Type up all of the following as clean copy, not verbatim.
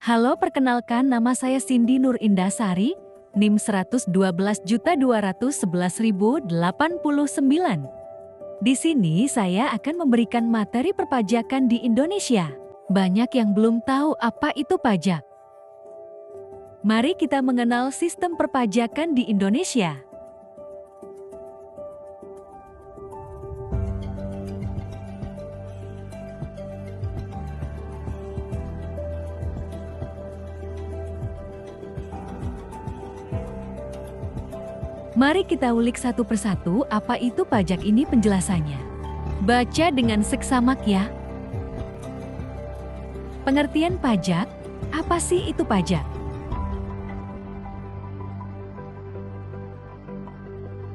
Halo, perkenalkan nama saya Cindy Nur Indasari, NIM 112.211.089. Di sini saya akan memberikan materi perpajakan di Indonesia. Banyak yang belum tahu apa itu pajak. Mari kita mengenal sistem perpajakan di Indonesia. Mari kita ulik satu persatu apa itu pajak ini penjelasannya. Baca dengan seksamak ya. Pengertian pajak, apa sih itu pajak?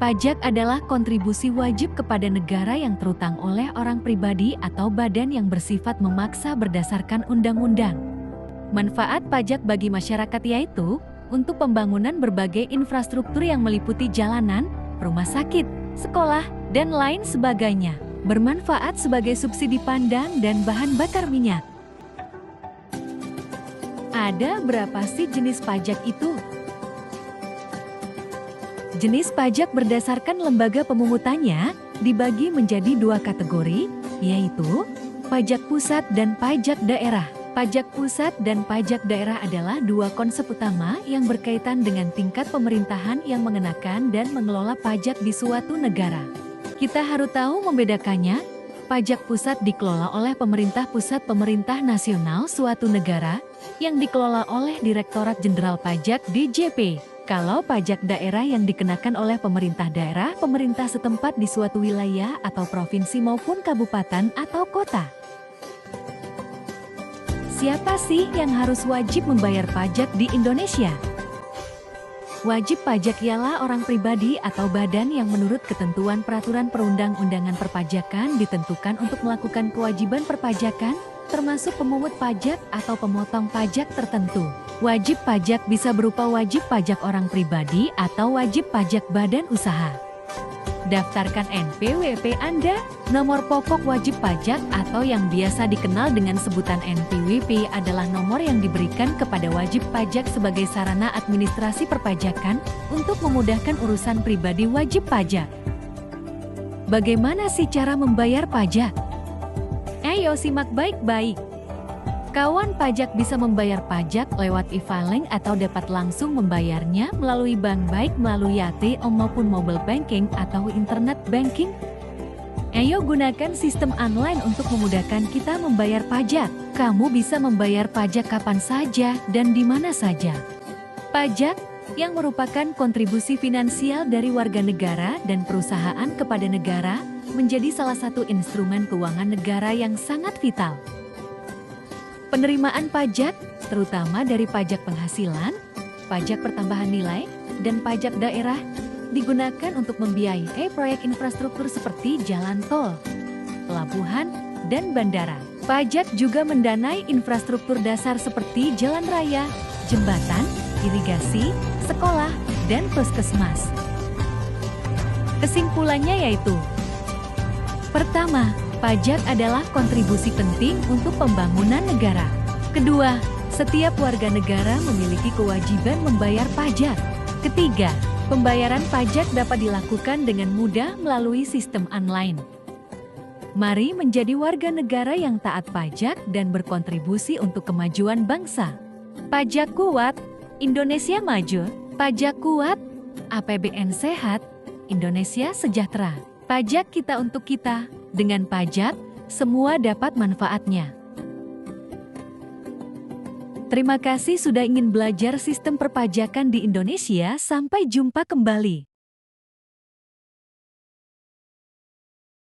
Pajak adalah kontribusi wajib kepada negara yang terutang oleh orang pribadi atau badan yang bersifat memaksa berdasarkan undang-undang. Manfaat pajak bagi masyarakat yaitu untuk pembangunan berbagai infrastruktur yang meliputi jalanan, rumah sakit, sekolah, dan lain sebagainya. Bermanfaat sebagai subsidi pandang dan bahan bakar minyak. Ada berapa sih jenis pajak itu? Jenis pajak berdasarkan lembaga pemungutannya dibagi menjadi dua kategori, yaitu pajak pusat dan pajak daerah. Pajak pusat dan pajak daerah adalah dua konsep utama yang berkaitan dengan tingkat pemerintahan yang mengenakan dan mengelola pajak di suatu negara. Kita harus tahu membedakannya. Pajak pusat dikelola oleh pemerintah pusat, pemerintah nasional suatu negara yang dikelola oleh Direktorat Jenderal Pajak (DJP). Kalau pajak daerah yang dikenakan oleh pemerintah daerah, pemerintah setempat di suatu wilayah atau provinsi maupun kabupaten atau kota. Siapa sih yang harus wajib membayar pajak di Indonesia? Wajib pajak ialah orang pribadi atau badan yang menurut ketentuan peraturan perundang-undangan perpajakan ditentukan untuk melakukan kewajiban perpajakan, termasuk pemungut pajak atau pemotong pajak tertentu. Wajib pajak bisa berupa wajib pajak orang pribadi atau wajib pajak badan usaha. Daftarkan NPWP Anda. Nomor pokok wajib pajak atau yang biasa dikenal dengan sebutan NPWP adalah nomor yang diberikan kepada wajib pajak sebagai sarana administrasi perpajakan untuk memudahkan urusan pribadi wajib pajak. Bagaimana sih cara membayar pajak? Ayo simak baik-baik. Kawan pajak bisa membayar pajak lewat e-filing atau dapat langsung membayarnya melalui bank baik melalui ATM maupun mobile banking atau internet banking. Ayo gunakan sistem online untuk memudahkan kita membayar pajak. Kamu bisa membayar pajak kapan saja dan di mana saja. Pajak yang merupakan kontribusi finansial dari warga negara dan perusahaan kepada negara menjadi salah satu instrumen keuangan negara yang sangat vital. Penerimaan pajak, terutama dari pajak penghasilan, pajak pertambahan nilai, dan pajak daerah, digunakan untuk membiayai proyek infrastruktur seperti jalan tol, pelabuhan, dan bandara. Pajak juga mendanai infrastruktur dasar seperti jalan raya, jembatan, irigasi, sekolah, dan puskesmas. Kesimpulannya yaitu: pertama, pajak adalah kontribusi penting untuk pembangunan negara. Kedua, setiap warga negara memiliki kewajiban membayar pajak. Ketiga, pembayaran pajak dapat dilakukan dengan mudah melalui sistem online. Mari menjadi warga negara yang taat pajak dan berkontribusi untuk kemajuan bangsa. Pajak kuat, Indonesia maju. Pajak kuat, APBN sehat, Indonesia sejahtera. Pajak kita untuk kita. Dengan pajak, semua dapat manfaatnya. Terima kasih sudah ingin belajar sistem perpajakan di Indonesia. Sampai jumpa kembali.